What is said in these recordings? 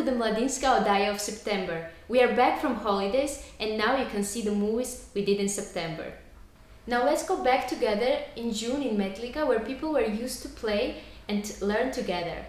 to the Mladinska oddaja of September. We are back from holidays and now you can see the movies we did in September. Now let's go back together in June in Metlika, where people were used to play and learn together.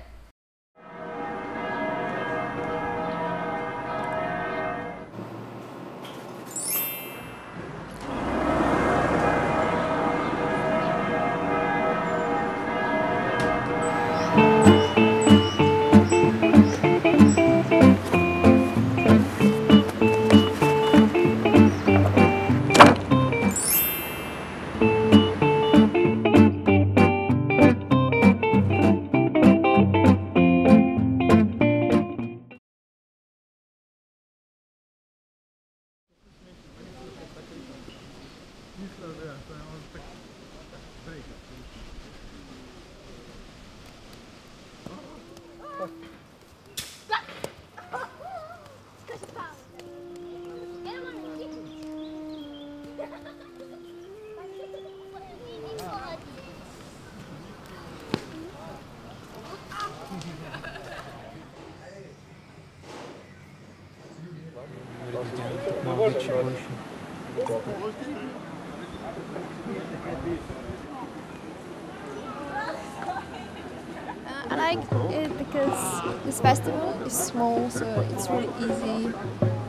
I like it because this festival is small, so it's really easy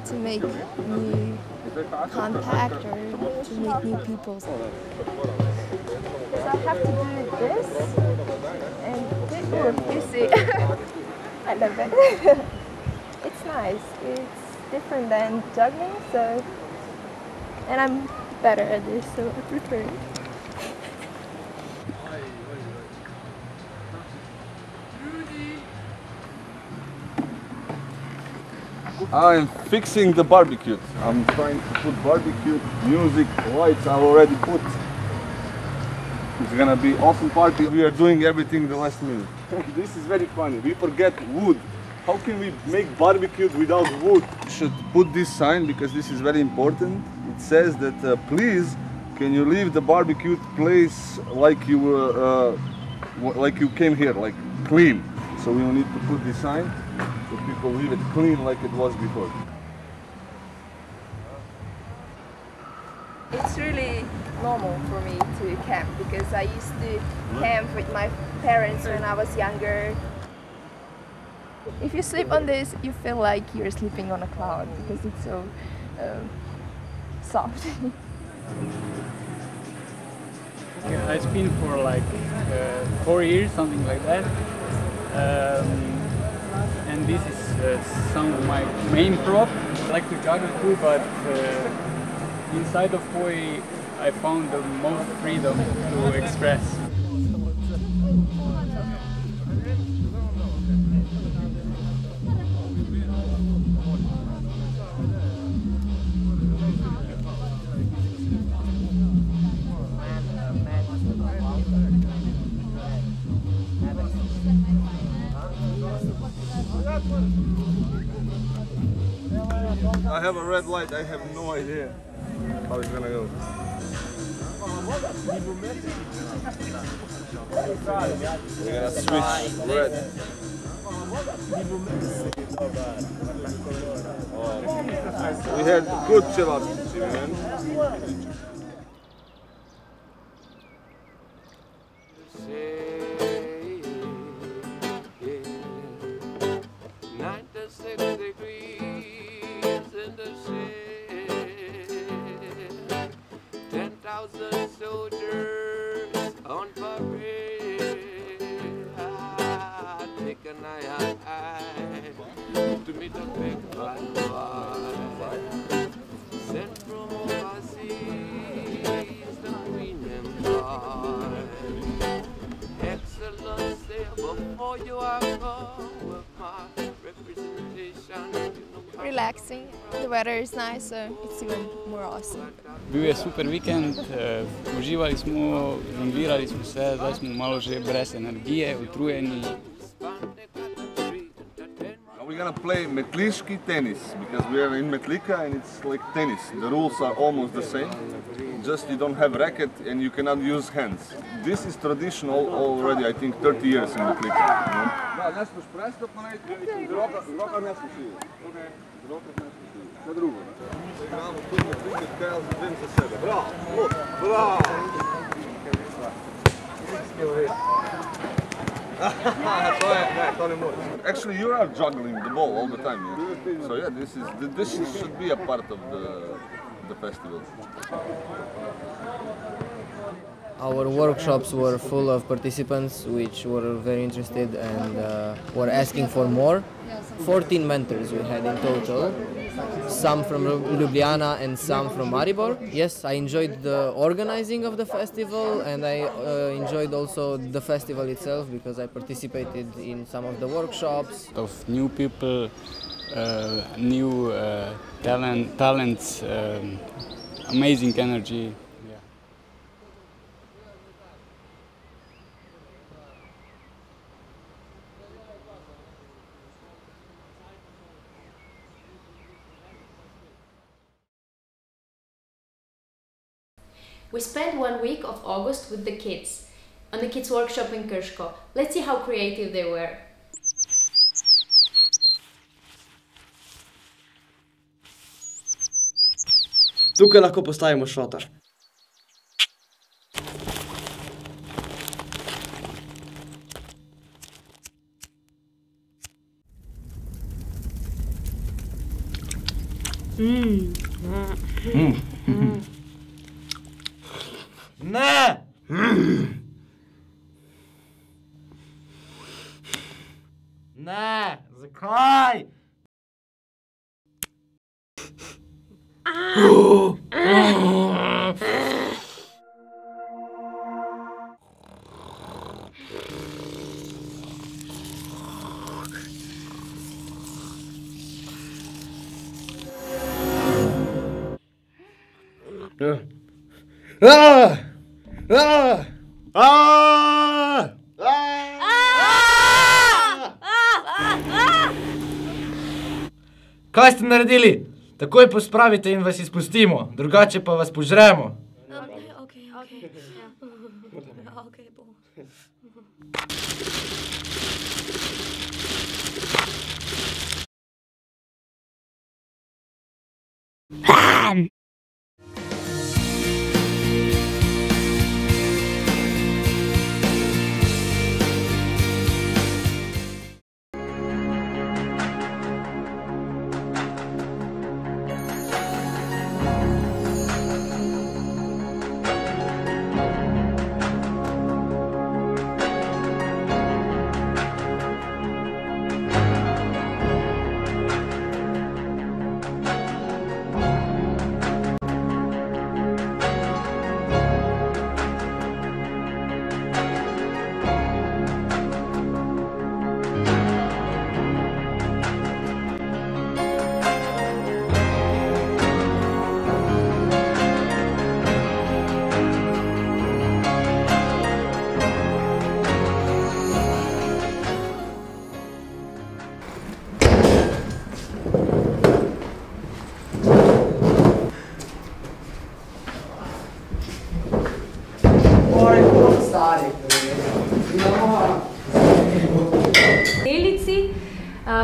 to make new contact or to meet new people. So I have to do this and this. You see, I love it. It's nice. It's different than juggling, so and I'm better at this, so I prefer it. I'm fixing the barbecue. I'm trying to put barbecue, music, lights I've already put. It's gonna be awesome party. We are doing everything the last minute. This is very funny. We forget wood. How can we make barbecue without wood? We should put this sign because this is very important. It says that please, can you leave the barbecue place like you came here, like clean. So we will need to put this sign so people leave it clean like it was before. It's really normal for me to camp because I used to camp with my parents when I was younger. If you sleep on this, you feel like you're sleeping on a cloud because it's so soft. Yeah, it's been for like 4 years, something like that. And this is some of my main prop. I like to juggle too, but inside of Koi I found the most freedom to express. I have a red light, I have no idea how it's gonna go. We're gonna switch red. We had good chill out, man. Soldiers on parade, take an eye to meet a big bad boy sent from overseas, the Queen Empire. Excellency, before you are gone with my representation. Relaxing, the weather is nice, so it's even more awesome. Bio je super vikend, uživali smo, žonglirali smo se, zdaj smo malo že brez energije, utrujeni. We're gonna play Metliški tennis because we are in Metlika and it's like tennis. The rules are almost the same. Just you don't have racket and you cannot use hands. This is traditional already, I think, 30 years in the cricket. Da, ne smeš prestati narediti, roka ne smeš videti. Roka ne smeš videti. Vse drugo. Se igramo tudi na kriket, kaj jaz vem za sebe. Bravo! Bravo! To ne more. Actually, you are juggling the ball all the time. Yeah? So yeah, this should be a part of the festival. Our workshops were full of participants which were very interested and were asking for more. 14 mentors we had in total, some from Ljubljana and some from Maribor. Yes, I enjoyed the organizing of the festival and I enjoyed also the festival itself because I participated in some of the workshops. Of new people, new talents, amazing energy. We spent 1 week of August with the kids on the kids workshop in Krško. Let's see how creative they were. Tukaj lahko postavimo šotor. Ne! Ne! Zakaj? Kaj ste naredili? Takoj pospravite in vas izpustimo, drugače pa vas požremo.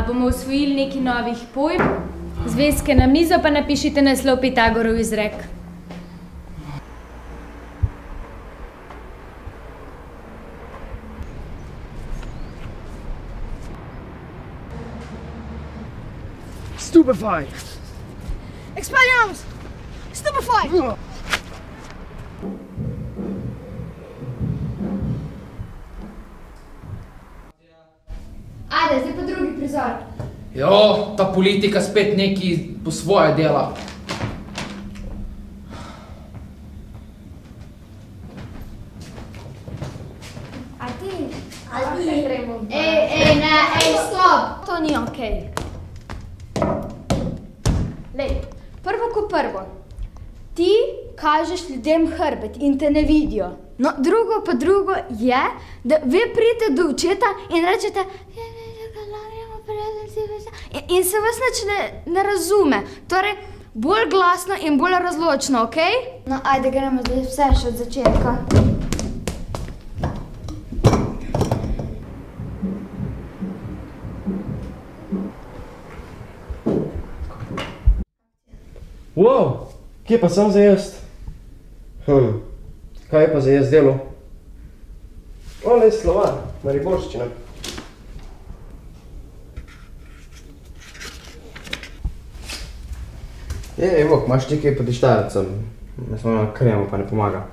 Bomo osvojili nekaj novih pojm, zvezke na mizo pa napišite naslov Pitagorov izrek. Stupefy! Expelliarmus! Stupefy! Ajde, zdaj pa drugi prizor. Jo, ta politika spet neki po svoje dela. A ti? Ej, stop! To ni okej. Lej, prvo ko prvo. Ti kažeš ljudem hrbet in te ne vidijo. No, drugo pa drugo je, da vi pridete do očeta in rečete in se vas nič ne razume. Torej, bolj glasno in bolj razločno, okej? No, ajde, gremo zdaj vse še od začetka. Wow, kje pa sem za jest? Kaj je pa za jest delo? Ole, slovar, mariborščina. Evo, imaš ti kaj podištajati sem. Jaz smo na kremu, pa ne pomaga.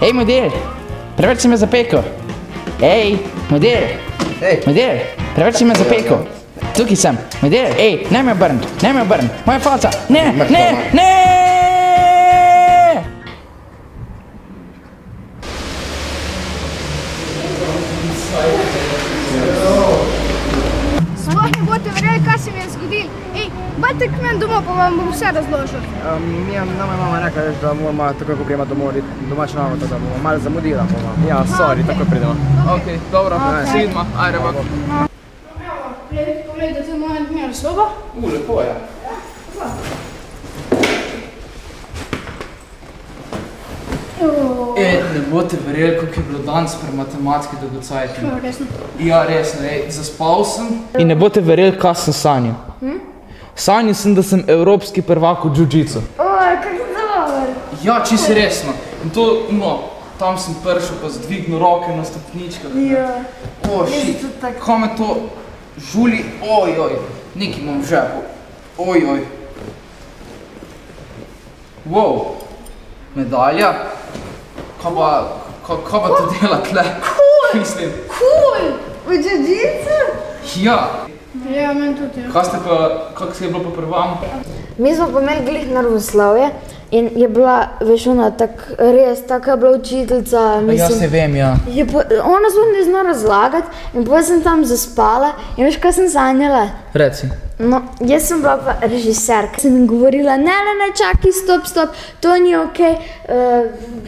Hej, model, preveč si me zapekel. Hej, model, model, preveč si me zapekel. Tukaj sem, model, hej, ne me obrniti, moja faca, ne, ne, ne! Sploh ne boste verjeli, kaj se mi je zgodilo. Ej, bajte k meni domov, pa vam bom vse razložil. Nama je mama rekla, da moramo takoj, ko gremo domov, domačo namo, da bomo malo zamudila. Ja, sorry, takoj pridemo. Ok, dobro, se vidimo, ajde, bak. Evo, pogledajte moja dnevna soba. Lepo je. Ne boste verjeli, koliko je bilo danes pri matematiki dolgocajti. Resno? Ja, resno, zaspal sem. In ne boste verjeli, kaj sem sanjal. Sanjal sem, da sem evropski prvak v jiu-jitsu. Kak dober. Ja, čisto resno. In to, no, tam sem prišel, pa zdvignil roke na stopničkah. Ja. Shit, kaj me to žuli, ojoj, nekaj imam v žepu, ojoj. Wow, medalja? Kaj pa to dela tle? Mislim. Cool! V jiu-jitsu? Ja. Ja, meni tudi, ja. Kaj ste pa, kako se je bilo pa pri vam? Mi smo pa imeli glih naravoslovje in je bila, veš, ona res, taka je bila učiteljica, mislim. Ja, se vem, ja. Ona zelo ne zna razlagati in potem sem tam zaspala in veš, kaj sem sanjala? Reci. No, jaz sem bila pa režiserka. Sem jim govorila, ne, čakaj, stop, to ni okej,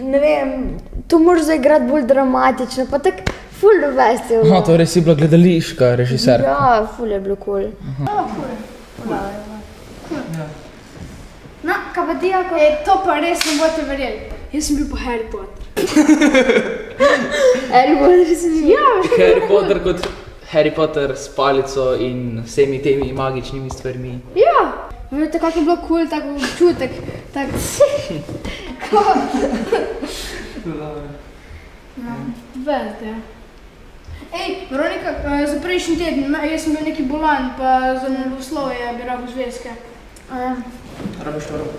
ne vem, to moraš zaigrati bolj dramatično, pa tako ful do best je bilo. Aha, to res si bila gledališka režiserka. Ja, ful je bilo cool. No, kaj pa ti, ako? To pa res ne boste verjeli. Jaz sem bil pa Harry Potter. Harry Potter si bil? Ja, veš. Harry Potter kot Harry Potter s palico in vsemi temi magičnimi stvarmi. Ja. Vete, kako je bilo cool, tak občutek, tak... Vete. Ej, Veronika, za prejšnji teden, jaz sem bil neki bolan, pa za naravoslovje bi rabil zvezke. Rabiš to robo?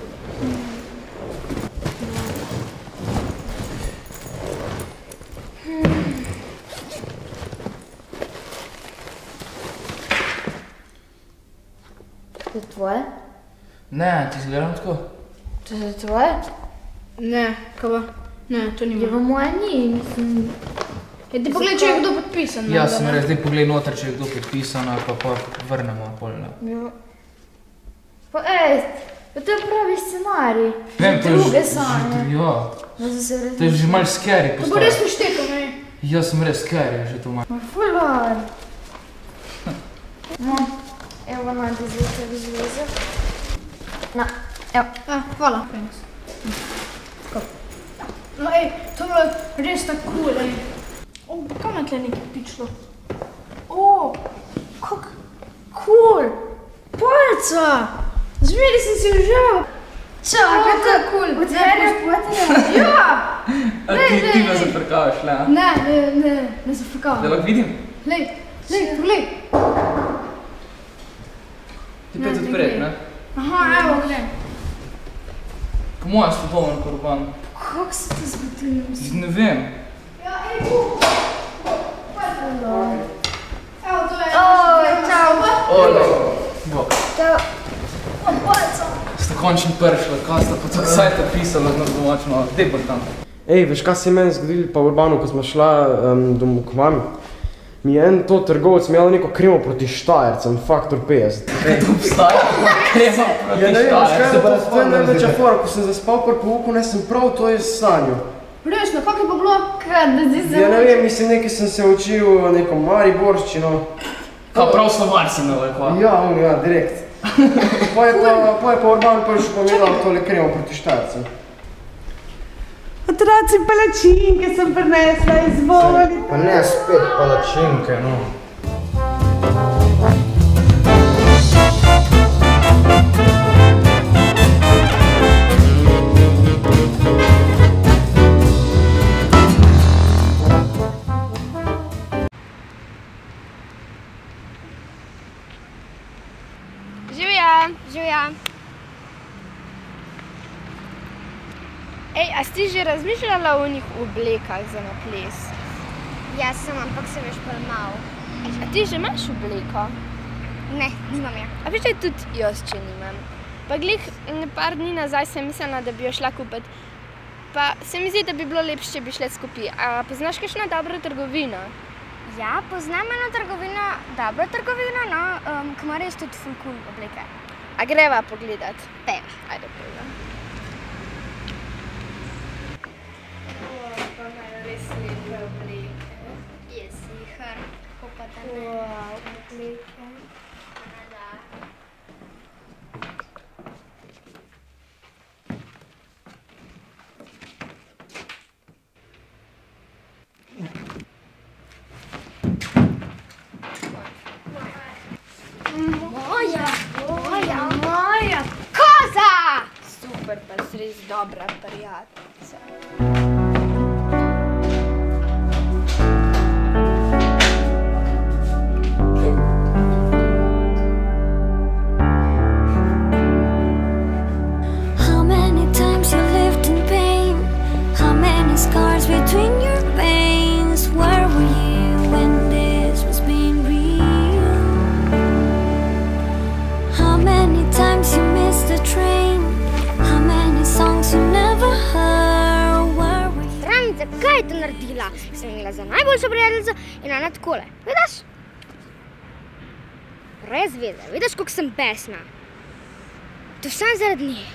To je tvoje? Ne, ti izgledam tako. To je tvoje? Ne, kaj pa? Ne, to ni moje. Je pa moje ni, mislim... Ti pogledaj, če je kdo podpisan. Ja, sem res, zdaj pogledaj noter, če je kdo podpisan, pa vrnemo polno. Ja. Pa to je pravi scenarij. Vem, to je druge sanje. Ja. To je že malo scary postavljeno. To bo res pošteko, ne? Ja, sem res scary, že to malo. Ma fular. No, evo nam ti zdaj tebi zveze. Na, evo. Hvala. No, to je bilo res tako cool, Kam je tle nekaj pičlo? Kak cool! Palca! Zmeri sem si užal! Čakaj, to je cool. Od Harryja Potterja? Ja! Ti me zafrkavaš, le? Ne zafrkavam. Da lahko vidim? Lej, poglej. Ti pet odpred, ne? Aha, evo, glej. Po mojem sto domen korban. Kako se to zgodilo? Ne vem. Ja, Evo, to je. Oj, čau. Bok. Čau. Sta končno prišla, kaj sta pa tako sajta pisala z nas domačno, dej bolj tam. Ej, veš, kaj se je meni zgodilo pa v Urbanu, ko smo šla domov k mami? Mi je en to trgovec imel neko kremo proti Štajercem, faktor 50. Kaj to obstaja? Krema proti Ja, ne vem, veš kaj, Štajercem. to je največja fora, ko sem zaspal pri pouku, ne sem prav to je sanjo. Resno, kako je pa bilo? Kaj, da zdaj se... Ja, ne vem, mislim, nekaj sem se učil, neko mariborščino. Kao prav slovar si imel, kva? Ja, direkt. Pa je pa Urban prišel pa mi je dal tole kremo proti Štajercem. Otroci, palačinke sem prinesla, izvolite. Pa ne spet palačinke, no. Živja. Ej, a si že razmišljala o njih oblekah za na ples? Ja sem, ampak se veš premalo. A ti že imaš obleko? Ne, nimam ja. A veš, tudi jaz če nimam. Pa glih par dni nazaj sem mislila, da bi jo šla kupiti. Pa se mi zdi, da bi bilo lepše, če bi šle skupaj. A poznaš kakšno dobro trgovino? Ja, poznam eno trgovino, dobro trgovino, no, kamar je tudi ful cool obleke. A greva pogledat? Peva. Ajde, peva. Pa imajo res lepe obleke. Je sihar, kako pa da ne. Obleke. Moja koza! Super, pa si res dobra prijateljica. How many times you lived in pain? How many scars between your veins? Where were you when this was being real? How many times you missed the train? How many songs you never heard? Where were you? Stranica, kaj je to naredila? Sem imela za najboljšo prijateljico in ona takole. Vidiš? Res vede, vidiš, koliko sem besna. To vsem zaradi nje.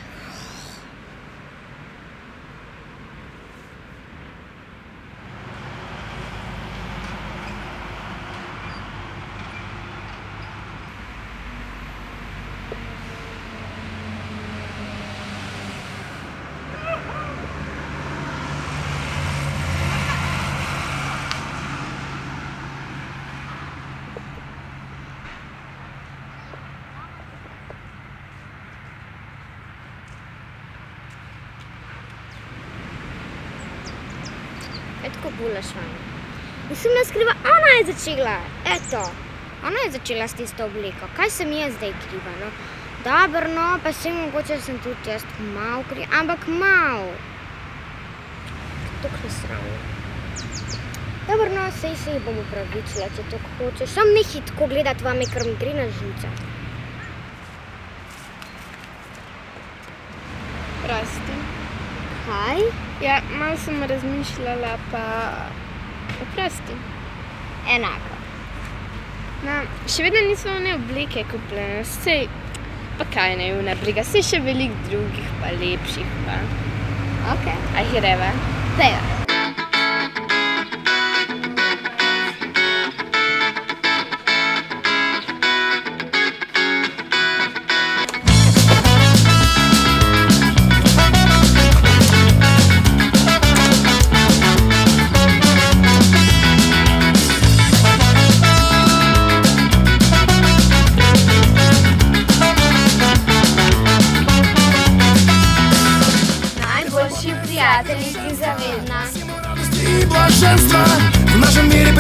Tako bulaš vami. Nisem nas kriva, ona je začela, eto. Ona je začela s tisto obleko. Kaj sem jaz zdaj kriva, no? Dobro, no, pa se mogoče sem tudi jaz malo kriva, ampak malo. Tok nesravno. Dobro, no, sej se jih bom upravičila, če to hočeš. Sam nehi tako gledat vami, ker mi gre na živce. Prosti. Kaj? Ja, malo sem razmišljala, pa oprosti. Enako. No, še vedno nismo one obleke kupljene, sej, pa kaj ne je briga, sej še veliko drugih, pa lepših, pa. Ok. A greva? Dajva.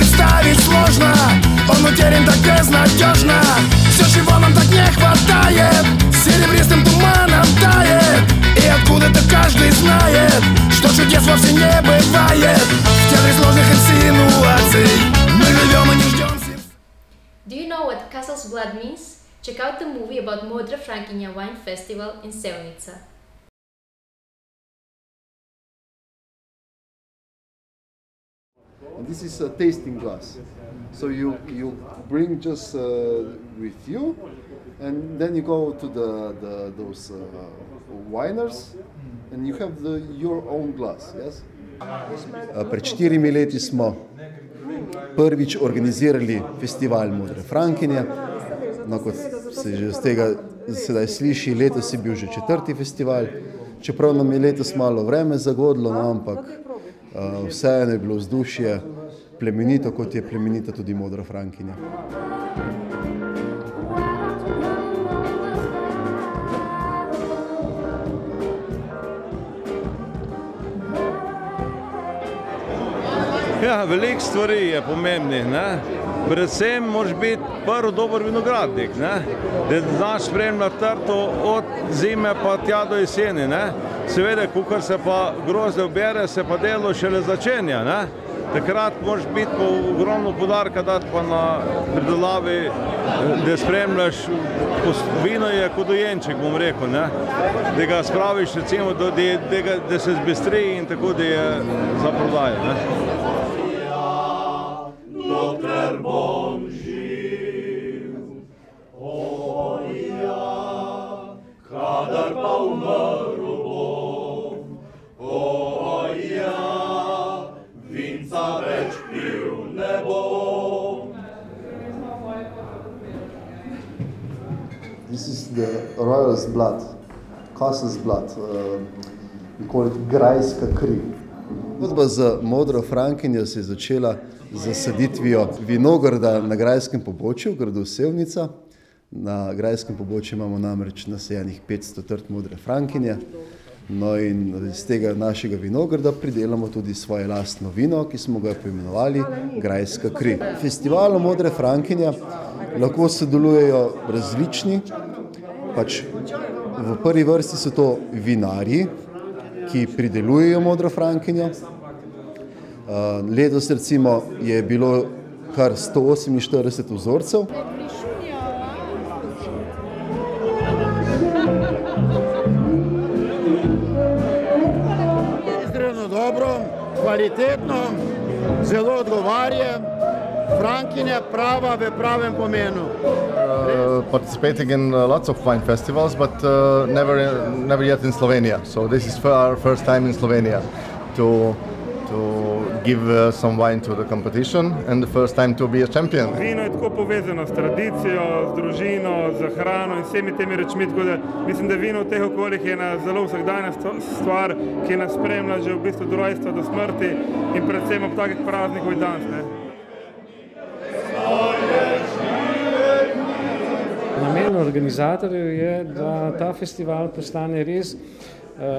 представить сложно. Он утерян так безнадежно. Все, чего нам так не хватает, серебристым туманом тает. И откуда-то каждый знает, что чудес вовсе не бывает. В театре сложных инсинуаций мы живем и не ждем. Do you know what Castle's Blood means? Check out the movie about Modre Frankinje wine festival in Sevnici. And this is a tasting glass. So you bring just with you, and then you go to those winers, and you have your own glass. Yes. Pred 4 leti smo prvič organizirali festival Modre Frankinje. No, kot se že z tega sedaj sliši, letos je bil že 4. festival. Čeprav nam je letos malo vreme zagodlo, no, ampak vseeno je bilo vzdušje plemenito, kot je plemenita tudi Modra Frankinja. Ja, veliko stvari je pomembnih, ne. Predvsem moraš biti prvi dober vinogradnik, ne. Da znaš spremljati trto od zime pa tja do jeseni, ne. Seveda, kakor se pa grozdje ubere, se pa delo šele začenja, ne. Takrat moraš biti pa ogromno poudarka dati pa na pridelavi, da spremljaš, vino je kot dojenček, bom rekel, ne. Da ga spraviš, recimo, da se zbistri in tako, da je za prodajo, ne. Dokler bom živ, o ja, kadar pa umrl bom, o ja, vinca več pil ne bom. This is the royal's blood, castle's blood, we call it Grajska kri. Zgodba z Modro Frankinjo se je začela z zasaditvijo vinograda na Grajskem pobočju, v gradu Sevnica. Na Grajskem pobočju imamo namreč nasajenih 500 trt Modre Frankinje. No in iz tega našega vinograda pridelamo tudi svoje lastno vino, ki smo ga poimenovali Grajska kri. V festivalu Modre Frankinje lahko sodelujejo različni, pač v prvi vrsti so to vinarji, ki pridelujejo Modro Frankinjo. Letos recimo je bilo kar 148 vzorcev. Iskreno dobro, kvalitetno, zelo odgovarja, Frankinja prava v pravem pomenu. Participating in lots of wine festivals, but never yet in Slovenia. So this is our first time in Slovenia to give some wine to the competition and the first time to be a champion. Vino je tako povezano s tradicijo, z družino, z hrano in vsemi temi rečmi, tako da mislim, da vino v teh okoljih je ena zelo vsakdanja stvar, ki nas spremlja že v bistvu do rojstva, do smrti in predvsem ob takih praznikov in danes, ne. Namen organizatorjev je, da ta festival postane res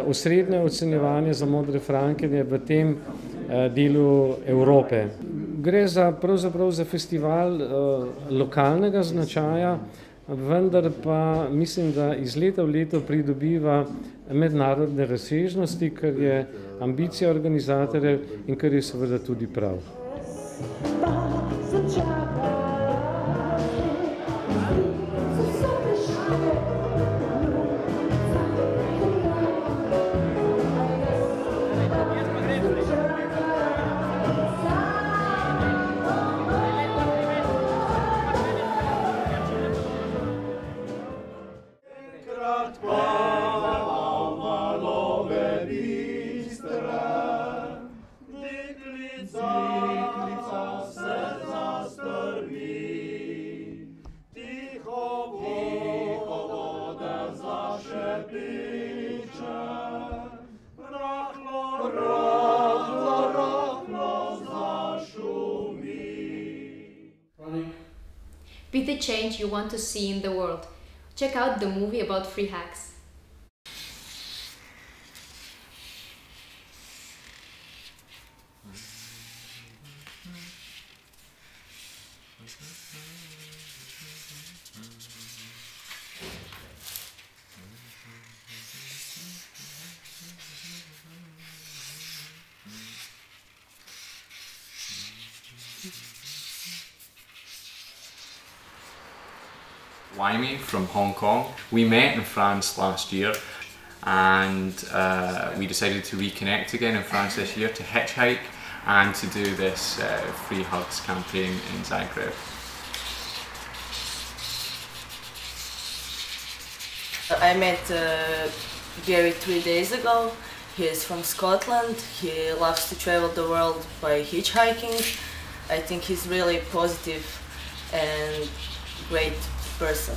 osrednje ocenjevanje za Modre Frankinje v tem delu Evrope. Gre pravzaprav za festival lokalnega značaja, vendar pa mislim, da iz leta v leto pridobiva mednarodne razsežnosti, kar je ambicija organizatorjev in kar je seveda tudi prav. Be the change you want to see in the world. Check out the movie about free hacks. Wyme from Hong Kong. We met in France last year and we decided to reconnect again in France this year to hitchhike and to do this Free Hugs campaign in Zagreb. I met Gary 3 days ago. He is from Scotland. He loves to travel the world by hitchhiking. I think he's really positive and great person.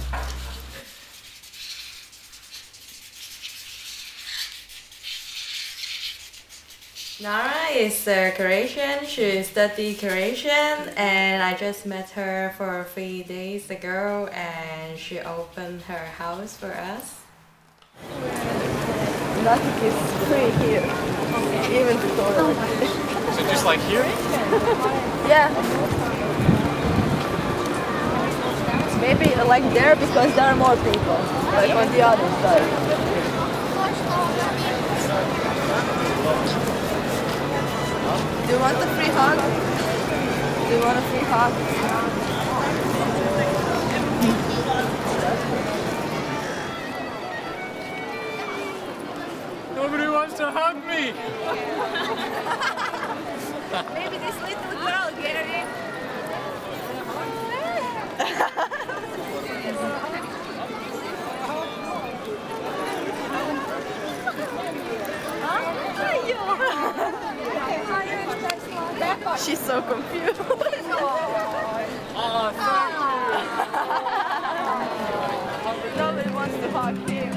Nara is Croatian. She studied Croatian and I just met her for 3 days ago and she opened her house for us. Nothing is free here, even the toilet. So just like here? Yeah. Maybe like there because there are more people, like on the other side. Do you want a free hug? Do you want a free hug? Nobody wants to hug me! Maybe this little girl get it. She's so confused. Oh, Nobody wants to hug him.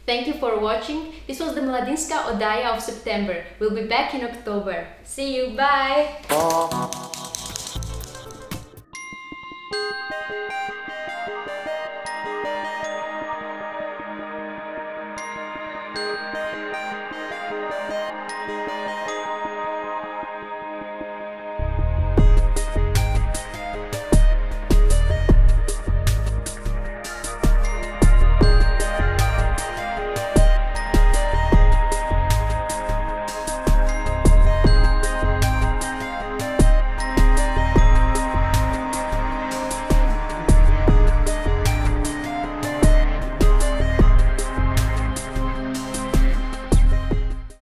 Thank you for watching. This was the Mladinska Oddaja of September. We'll be back in October. See you, bye!